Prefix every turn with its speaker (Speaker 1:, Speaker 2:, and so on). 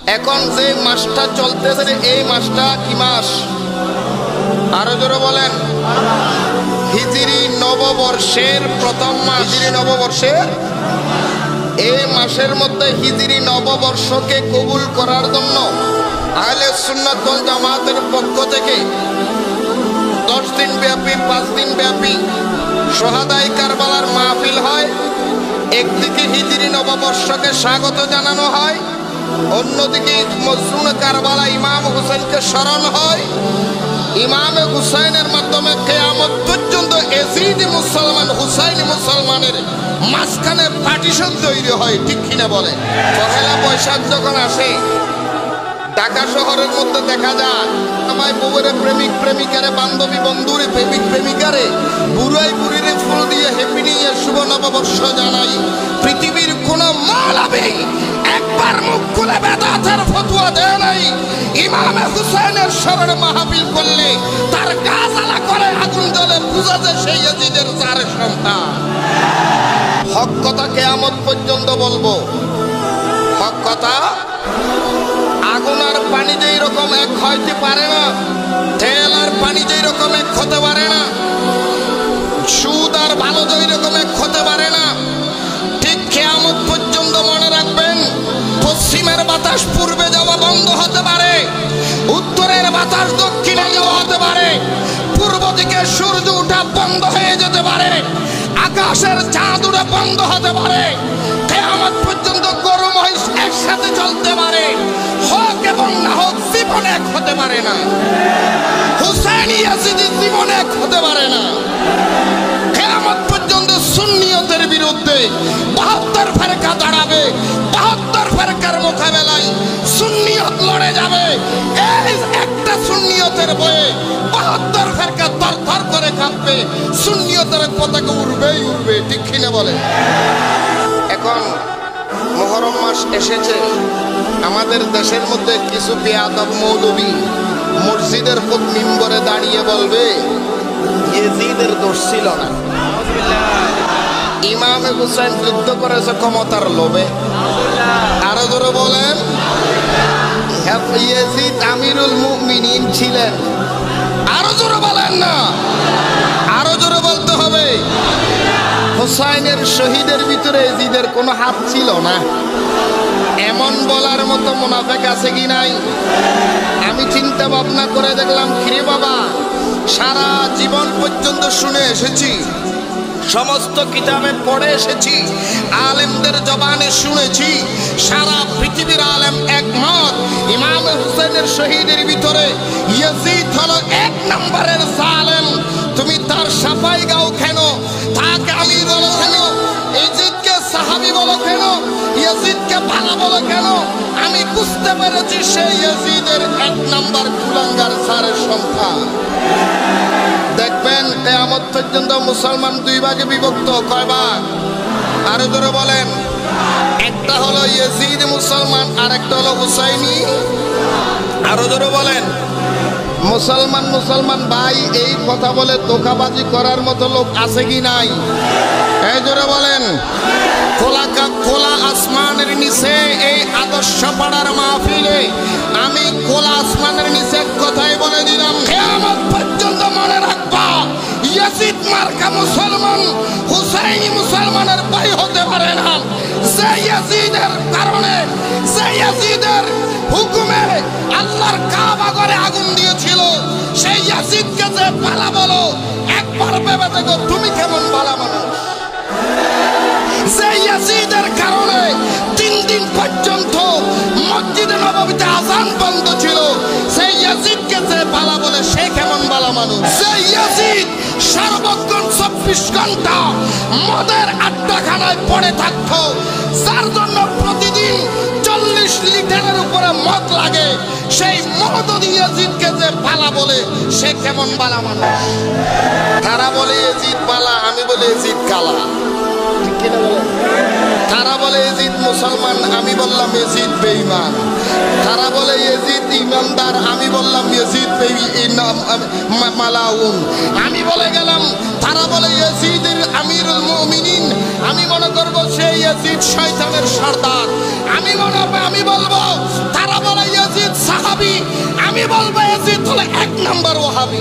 Speaker 1: এখন যে মাসটা চলতেছে এই মাসটা কি মাস? আরো জোরে বলেন। হিজরি নববর্ষের প্রথম মাস। হিজরি নববর্ষের এই মাসের মধ্যে হিজরি নববর্ষকে কবুল করার জন্য আহলে সুন্নাত ওয়াল জামাতের পক্ষ থেকে 10 দিন ব্যাপী 5 দিন ব্যাপী শহাদায়ে কারবালার মাহফিল হয়। একদিকে হিজরি নববর্ষকে স্বাগত জানানো হয়, অন্যদিকে মজলুম কারবালা ইমাম হুসাইনকে স্মরণ হয়। ইমাম হুসাইনের মাধ্যমে কিয়ামত পর্যন্ত এজিদি মুসলমান হুসাইনি মুসলমানের মাঝখানে পার্টিশন তৈরি হয়, ঠিক কিনা বলে? পহেলা বৈশাখ যখন আসে ঢাকা শহরের মধ্যে দেখা যায় আমায় বউরে প্রেমিক প্রেমিকারে, বান্ধবী বন্ধুরে, প্রেমিক প্রেমিকারে, বুড়াই বুড়িরে ফুল দিয়ে হ্যাপি নিউ ইয়ার শুভ নববর্ষ জানাই। পৃথিবীর কোন মাওলানা একবার মুখ খুলে বেদাতের ফতোয়া দেয় নাই ইমাম হুসাইনের স্মরণে মাহফিল করলে তার গা জ্বালা করে আগুন জ্বলে, বুঝা যায় সেই ইয়াজিদের চার সন্তান। হক কথা কিয়ামত পর্যন্ত বলবো, হক কথা। আগুন আর পানি যেই রকম এক হইতে পারে না, তেল আর পানি যেই রকম এক হতে পারে না, সুদ আর ভালো যেই রকম এক হতে পারে না, ঠিক কিয়ামত পর্যন্ত মনে রাখবেন পশ্চিমের বাতাস পূর্বে যাওয়া বন্ধ হতে পারে, উত্তরের বাতাস দক্ষিণে যাওয়া হতে পারে, পূর্ব দিকে সূর্য ওঠা বন্ধ হয়ে যেতে পারে, আকাশের চাঁদ ওঠা বন্ধ হতে পারে, কিয়ামত পর্যন্ত গরু মহিষ একসাথে চলতে পারে, হক এবং না হক জীবন এক হতে পারে না, হুসাইনি ইয়াজিদি জীবন এক হতে পারে না। কিয়ামত পর্যন্ত সুন্নিয়তের বিরুদ্ধে 72 ফেরকা দাঁড়াবে, 72 ফেরকার মোকাবেলায় সুন্নিয়ত লড়ে যাবে। এই একটা সুন্নিয়তের বয়ে 72 ফেরকা থরথর করে কাঁপবে, সুন্নিয়তের পতাকা উড়বেই উড়বে, ঠিক কিনা বলে? এখন মুহররম মাস এসেছে, আমাদের দেশের মধ্যে কিছু বেয়াদব মৌলবী মসজিদের মিম্বরে দাঁড়িয়ে বলবে ইয়াজিদের দোষ ছিল না, ইমাম হুসাইন যুদ্ধ করেছে ক্ষমতার লোভে। আরো জোরে বলেন, ইয়াজিদ আমিরুল মুমিনিন ছিলেন। আরো জোরে বলেন না, আরো জোরে বলতে হবে। হুসাইনের শহীদের ভিতরে ইয়াজিদের কোনো হাত ছিল না, এমন বলার মতো মুনাফিক আছে কি নাই? আমি চিন্তা ভাবনা করে দেখলাম, কিরে বাবা, সারা জীবন পর্যন্ত শুনে এসেছি, সমস্ত কিতাবে পড়ে এসেছি, আলেমদের জবানে শুনেছি, সারা পৃথিবীর আলেম একমত ইমাম হুসাইনের শহীদের ভিতরে ইয়াজিদ হলো 1 নম্বরের জালেম। তুমি তার সাফাই গাও কেন? তাকে আমির বলো কেন? ইয়াজিদকে সাহাবী বলো কেন? ইয়াজিদকে ভালো বলো কেন? আমি বুঝতে পেরেছি সেই ইয়াজিদের 1 নম্বর কুলাঙ্গার সারের সন্তান। দেখবেন কিয়ামত পর্যন্ত মুসলমান 2 ভাগে বিভক্ত। কয় ভাগ? আরো জোরে বলেন। একটা হলো ইয়াজিদ মুসলমান, আর একটা হলো হুসাইনি। আরো জোরে বলেন। মুসলমান মুসলমান ভাই এই কথা বলে ধোঁকাবাজি করার মতো লোক আছে কি নাই? এই জোরে বলেন। খোলা আসমানের নিচে এই আদর্শ পাড়ার মাহফিলে আমি খোলা আসমানের নিচে কথাই বলে দিলাম, কিয়ামত পর্যন্ত মনে রাখবা ইয়াজিদ মার্কা মুসলমান হুসাইনি মুসলমানের ভাই হতে পারে না। যে ইয়াজিদের কারণে, যে ইয়াজিদের হুকুমে আল্লাহর কাবা ঘরে আগুন দিয়েছিল, সেই ইয়াজিদকে যে পালা বলো, একবার ভেবে দেখো তুমি কেমন ভালো মানুষ। যে ইয়াজিদের কারণে 3 দিন পর্যন্ত মসজিদে নববীতে আযান বন্ধ ছিল, সেই ইয়াজিদকে যে পালা বলে সে কেমন ভালো মানুষ। যে ইয়াজিদ সর্বক্ষণ 24 ঘন্টা মদের আড্ডাখানায় পড়ে থাকতো, যার জন্য প্রতিদিন 40 লিটারের উপরে মদ লাগে, সেই মহদুদ ইয়াজিদকে যে পালা বলে সে কেমন ভালো মানুষ। তারা বলে ইয়াজিদ পালা, আমি বলে ইয়াজিদ কালা, ঠিক কিনা বলেন? তারা বলে ইয়াজিদ মুসলমান, আমি বললাম ইয়াজিদ বেঈমান। তারা বলে ইয়াজিদ ইমানদার, আমি বললাম ইয়াজিদ মালাউন। আমি বলে গেলাম তারা বলে ইয়াজিদের আমিরুল মুমিনিন, আমি মনে করব সেই ইয়াজিদ শয়তানের সর্দার। আমি বলবো তারা তুমি বলবে ইয়াজিদ হলো 1 নাম্বার ওয়াহাবি।